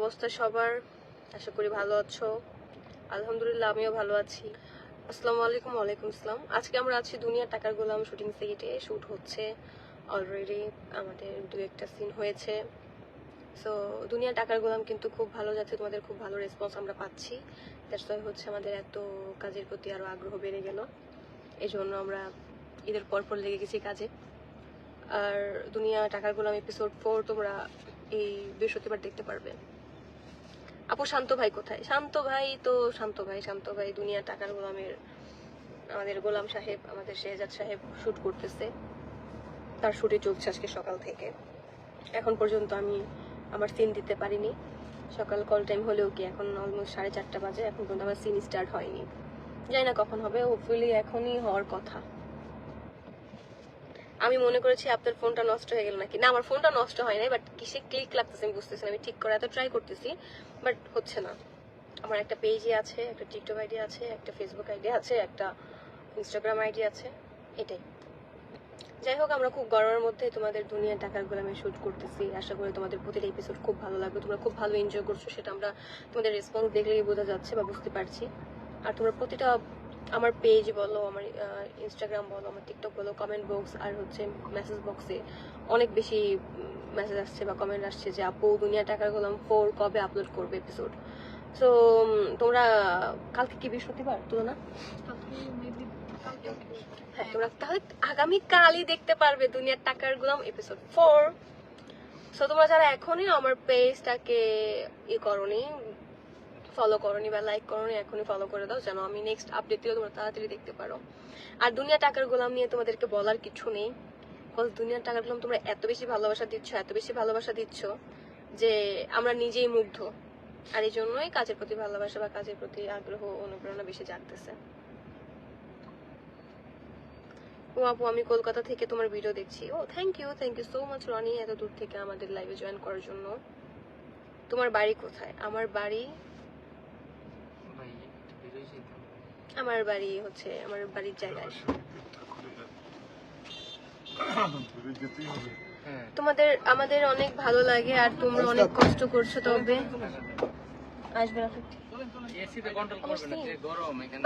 অবস্থা সবার? আশা করি ভালো আছো। আলহামদুলিল্লাহ আমিও ভালো আছি। আসসালামু আলাইকুম। ওয়ালাইকুম আসসালাম। আজকে আমরা আছি দুনিয়ার টাকার গোলাম শুটিং সেটে। শুট হচ্ছে অলরেডি, আমাদের দু একটা সিন হয়েছে। সো দুনিয়ার টাকার গোলাম কিন্তু খুব ভালো যাচ্ছে, তোমাদের খুব ভালো রেসপন্স আমরা পাচ্ছি। দ্যাটস ওয়াই হচ্ছে আমাদের এত কাজের প্রতি আরো আগ্রহ বেড়ে গেল। এই জন্য আমরা ঈদের পর লেগে গেছি কাজে। আর দুনিয়া টাকার গোলাম এপিসোড 4 তোমরা এই বৃহস্পতিবার দেখতে পারবে। আপু শান্ত ভাই কোথায়? শান্ত ভাই দুনিয়া টাকার গোলামের আমাদের গোলাম সাহেব, আমাদের শেহজাদ সাহেব শুট করতেছে। তার শুটে চলছে আজকে সকাল থেকে। এখন পর্যন্ত আমি আমার সিন দিতে পারিনি। সকাল কল টাইম হলেও কি এখন অলমোস্ট 4:30 বাজে, এখন পর্যন্ত আমার সিন স্টার্ট হয়নি। জানি না কখন হবে, হোপফুলি এখনই হওয়ার কথা। আমি মনে করেছি আপনার ফোনটা নষ্ট হয়ে গেল নাকি। না, আমার ফোনটা নষ্ট হয় নাই, বাট কিসে ক্লিক লাগতেছে আমি বুঝতেছি না। আমি ঠিক করে এত ট্রাই করতেছি বাট হচ্ছে না। আমার একটা পেজই আছে, একটা টিকটক আইডি আছে, একটা ফেসবুক আইডি আছে, একটা ইনস্টাগ্রাম আইডি আছে, এটাই। যাই হোক, আমরা খুব গরমের মধ্যে তোমাদের দুনিয়া টাকার গোলামে শুট করতেছি। আশা করি তোমাদের প্রতিটা এপিসোড খুব ভালো লাগবে, তোমরা খুব ভালো এনজয় করছো, সেটা আমরা তোমাদের রেসপন্স দেখলেই বোঝা যাচ্ছে বা বুঝতে পারছি। আর তোমরা প্রতিটা আমার পেজ বলো, আমার ইনস্টাগ্রাম বলো, আমার টিকটক বলো, কমেন্ট বক্স আর হচ্ছে মেসেজ বক্সে অনেক বেশি মেসেজ আসছে বা কমেন্ট আসছে যে আপু দুনিয়া টাকার গোলাম 4 কবে আপলোড করবে এপিসোড। সো তোমরা কালকে কি বৃহস্পতিবার তো না? হ্যাঁ, তোমরা তাহলে আগামীকালই দেখতে পারবে দুনিয়ার টাকার গোলাম এপিসোড 4। সো তোমরা যারা এখনই আমার পেজটাকে ফলো করনি বা লাইক করনি, এখনই ফলো করে দাও, যেন আমি নেক্সট আপডেট দিলে তোমরা তাড়াতাড়ি দেখতে পারো। আর দুনিয়া টাকার গোলাম নিয়ে তোমাদেরকে বলার কিছু নেই, বিকজ দুনিয়ার টাকার গোলাম তোমরা এত বেশি ভালোবাসা দিচ্ছ যে আমরা নিজেই মুগ্ধ। আর এই জন্যই কাজের প্রতি ভালোবাসা বা কাজের প্রতি আগ্রহ অনুপ্রেরণা বেশি জাগতেছে। ও আপু, আমি কলকাতা থেকে তোমার ভিডিও দেখছি। ও thank you so much Roni, এত দূর থেকে আমাদের লাইভে জয়েন করার জন্য। তোমার বাড়ি কোথায়? আমার বাড়ি হচ্ছে আমার বাড়ির জায়গায়। আমাদের অনেক ভালো লাগে আর তোমরা অনেক কষ্ট করছো, তবে আসবে না।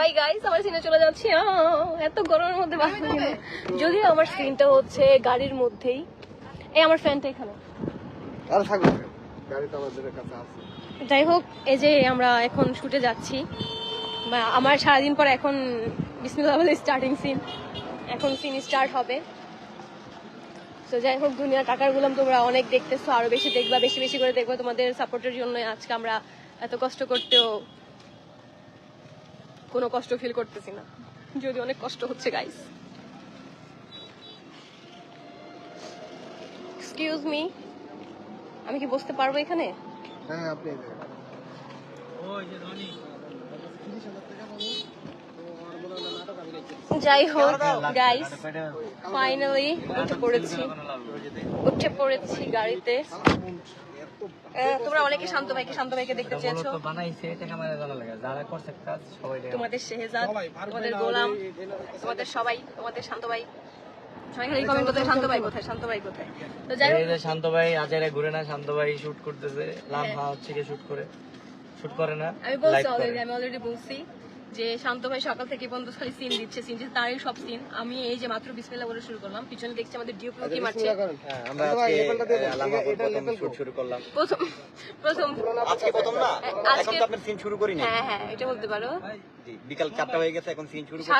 বাই গাইস, আমার সিনে চলে যাচ্ছি। এত গরমের মধ্যে যদিও আমার সিনটা হচ্ছে গাড়ির মধ্যেই। এই আমার ফ্যানটা এখানে। যাই হোক, এই যে আমরা এখন শুটে যাচ্ছি, বা আমার সারাদিন পর এখন বিসমিল্লাহ বলে স্টার্টিং সিন, এখন সিন স্টার্ট হবে। তো যাই হোক, দুনিয়া টাকার গোলাম তোমরা অনেক দেখতেছো, আরো বেশি দেখবা, বেশি করে দেখবা। তোমাদের সাপোর্টের জন্য আজকে আমরা এত কষ্ট করতেও কোনো কষ্ট ফিল করতেছি না, যদি অনেক কষ্ট হচ্ছে গাইস। এক্সকিউজ মি, আমি কি বসতে পারবো এখানে? হ্যাঁ, আপনি যাই হোক গাইস, ফাইনালি উঠে পড়েছি গাড়িতে। তোমরা অনেকে শান্ত ভাইকে দেখতে চেয়েছো। তোমাদের শেহজাদ, তোমাদের গোলাম, তোমাদের সবাই, তোমাদের শান্ত ভাই। শান্ত ভাই কোথায়? তো যাই হোক, শান্ত ভাই আজারে ঘুরে না, শান্ত ভাই শুট করতেছে, লাম্বা হচ্ছে কি শুট করে না। আমি অলরেডি বলছি যে শান্ত ভাই সকাল থেকে বন্ধু খালি সিন দিচ্ছে, তারই সব সিন। আমি এই যে মাত্র বিসমিল্লাহ বলে শুরু করলাম, পিছনে দেখছি আমাদের ডিওপি কি মারছে। আমরা আজকে লাম্বা প্রথম শুট শুরু করলাম। প্রথম আজকে প্রথম না, এখন তো আপনার সিন শুরু করিনি। হ্যাঁ, এটা বলতে পারো। বিকাল 4টা হয়ে গেছে, এখন সিন শুরু করতে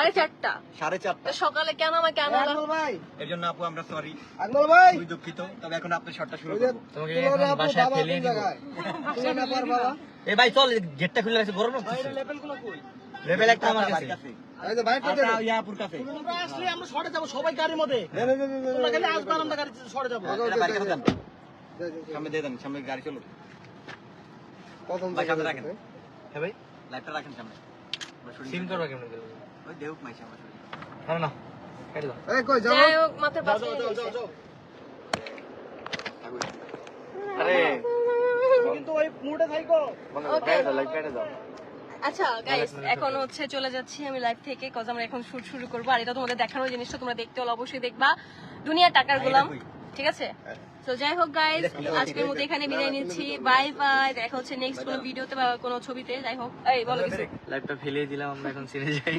4:30। সকালে কেন আমাকে আনালো ভাই? এর জন্য আপু আমরা সরি, আকমল ভাই খুবই দুঃখিত। তবে এখন আপনার শটটা শুরু করব। তোমাকে এখন বাসায় ফেলে দিব। এই ভাই চল, গেটটা খুলে রাখছে, গরম লাগছে। লেভেলগুলো কই? লেভেল একটা আমার কাছে। এই যে ভাই আচ্ছা, ইয়াপুর কাছে। তোমরা আসলে আমরা শর্টে যাব, সবাই গাড়ির মধ্যে। তোমরা খালি আসবে, আমরা গাড়িতে শর্টে যাব। এটা বাইরে দেন, সামনে দিয়ে দেন, সামনে গাড়ি চলো। প্রথম ভাই সামনে রাখেন। হ্যাঁ ভাই, লাইটটা রাখেন সামনে। সিন করবা কেমনে করব? ওই দেউক মাইছে আমার শরীর। না না, কেটে দাও। এই কই যাও? যাই হোক, মাথায় বাস যাও। আরে কিন্তু ওই মুডে থাকো। কেটে দাও। আচ্ছা গাইস, এখন হচ্ছে চলে যাচ্ছি আমি লাইভ থেকে, কজ আমরা এখন শুট শুরু করবো। আর এটা তোমাদের দেখানোর জিনিসটা তোমরা দেখতে হলে অবশ্যই দেখবা দুনিয়া টাকার গোলাম ঠিক আছে? তো যাই হোক গাইজ, আজকের মতো এখানে বিদায় নিচ্ছি। বাই বাই, দেখা হচ্ছে নেক্সট কোনো ভিডিওতে বা কোনো ছবিতে। যাই হোক, এই বলো কিছু। লাইভটা ফেলিয়ে দিলাম, আমরা এখন সিনে যাই।